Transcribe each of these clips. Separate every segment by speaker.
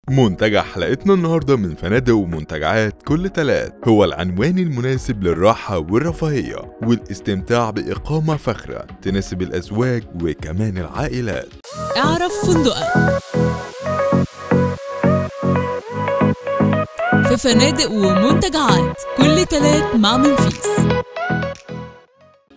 Speaker 1: منتجع حلقتنا النهاردة من فنادق ومنتجعات كل تلات هو العنوان المناسب للراحة والرفاهية والاستمتاع بإقامة فخرة تناسب الأزواج وكمان العائلات.
Speaker 2: اعرف فندقك في فنادق ومنتجعات كل تلات مع منفيس.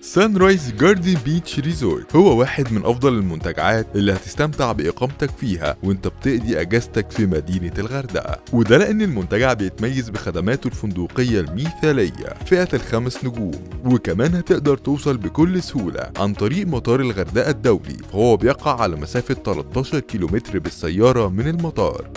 Speaker 1: سان رايز جاردن بيتش ريزورت هو واحد من أفضل المنتجعات اللي هتستمتع بإقامتك فيها وانت بتقضي أجازتك في مدينة الغردقة، وده لأن المنتجع بيتميز بخدماته الفندقية المثالية فئة ال5 نجوم، وكمان هتقدر توصل بكل سهولة عن طريق مطار الغردقة الدولي، فهو بيقع على مسافة 13 كيلومتر بالسيارة من المطار.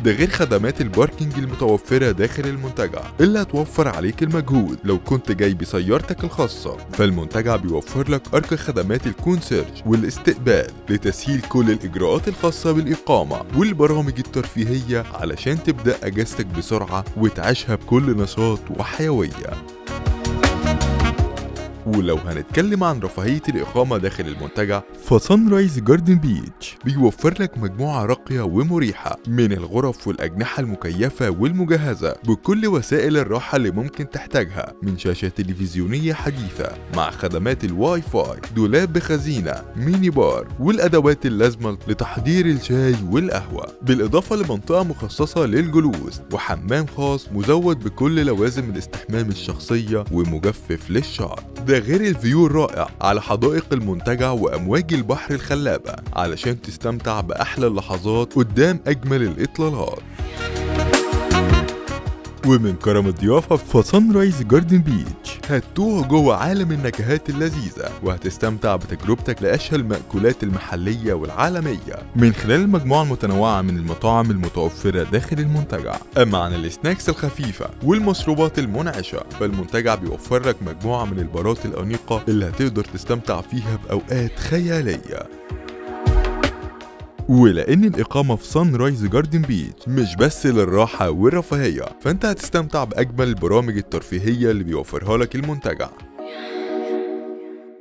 Speaker 1: ده غير خدمات الباركينج المتوفرة داخل المنتجع اللي هتوفر عليك المجهود لو كنت جاي بسيارتك الخاصة، فالمنتجع بيوفر لك أرقى خدمات الكونسيرج والاستقبال لتسهيل كل الإجراءات الخاصة بالإقامة والبرامج الترفيهية علشان تبدأ أجازتك بسرعة وتعيشها بكل نشاط وحيوية. ولو هنتكلم عن رفاهية الإقامة داخل المنتجع فسان رايز جاردن بيتش بيوفر لك مجموعة راقية ومريحة من الغرف والأجنحة المكيفة والمجهزة بكل وسائل الراحة اللي ممكن تحتاجها، من شاشة تلفزيونية حديثة مع خدمات الواي فاي، دولاب بخزينة، ميني بار، والأدوات اللازمة لتحضير الشاي والقهوة، بالإضافة لمنطقة مخصصة للجلوس وحمام خاص مزود بكل لوازم الاستحمام الشخصية ومجفف للشعر. ده غير الفيو الرائع على حدائق المنتجع وأمواج البحر الخلابة علشان تستمتع بأحلى اللحظات قدام أجمل الإطلالات. ومن كرم الضيافة في سان رايز جاردن بيتش هتتوه جوه عالم النكهات اللذيذة وهتستمتع بتجربتك لأشهى المأكولات المحلية والعالمية من خلال المجموعة المتنوعة من المطاعم المتوفرة داخل المنتجع. أما عن السناكس الخفيفة والمشروبات المنعشة فالمنتجع بيوفر لك مجموعة من البارات الأنيقة اللي هتقدر تستمتع فيها بأوقات خيالية. ولأن الإقامة في سان رايز جاردن بيتش مش بس للراحة والرفاهية، فأنت هتستمتع بأجمل البرامج الترفيهية اللي بيوفرها لك المنتجع.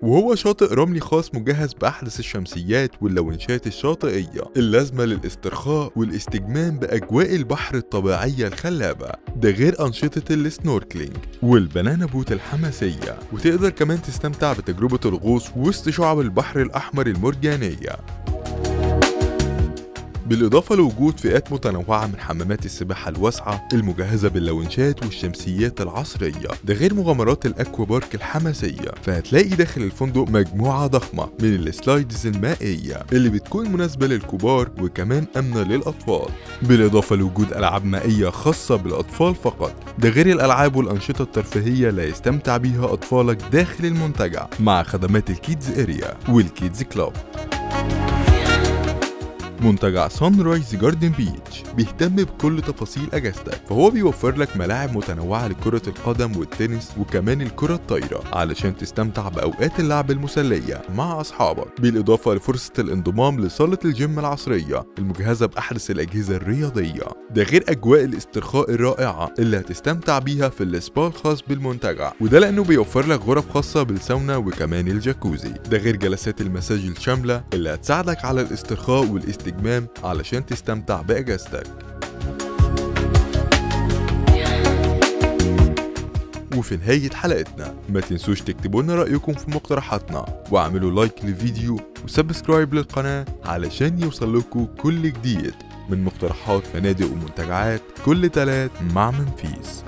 Speaker 1: وهو شاطئ رملي خاص مجهز بأحدث الشمسيات واللونشات الشاطئية اللازمة للاسترخاء والاستجمام بأجواء البحر الطبيعية الخلابة، ده غير أنشطة السنوركلينج والبنانا بوت الحماسية، وتقدر كمان تستمتع بتجربة الغوص وسط شعاب البحر الأحمر المرجانية، بالإضافة لوجود فئات متنوعة من حمامات السباحة الواسعة المجهزة باللونشات والشمسيات العصرية، ده غير مغامرات الأكوا بارك الحماسية، فهتلاقي داخل الفندق مجموعة ضخمة من السلايدز المائية اللي بتكون مناسبة للكبار وكمان آمنة للأطفال، بالإضافة لوجود ألعاب مائية خاصة بالأطفال فقط، ده غير الألعاب والأنشطة الترفيهية اللي يستمتع بيها أطفالك داخل المنتجع مع خدمات الكيدز اريا والكيدز كلاب. منتجع سان رايز جاردن بيتش بيهتم بكل تفاصيل اجازتك، فهو بيوفر لك ملاعب متنوعة لكرة القدم والتنس وكمان الكرة الطايرة علشان تستمتع بأوقات اللعب المسلية مع أصحابك، بالإضافة لفرصة الانضمام لصالة الجيم العصرية المجهزة بأحدث الأجهزة الرياضية، ده غير أجواء الاسترخاء الرائعة اللي هتستمتع بيها في السبا الخاص بالمنتجع، وده لأنه بيوفر لك غرف خاصة بالساونا وكمان الجاكوزي، ده غير جلسات المساج الشاملة اللي هتساعدك على الاسترخاء والاستجمام علشان تستمتع بأجازتك. وفي نهاية حلقتنا ما تنسوش تكتبوا لنا رأيكم في مقترحاتنا واعملوا لايك للفيديو وسبسكرايب للقناة علشان يوصل لكم كل جديد من مقترحات فنادق ومنتجعات كل تلات مع منفيس.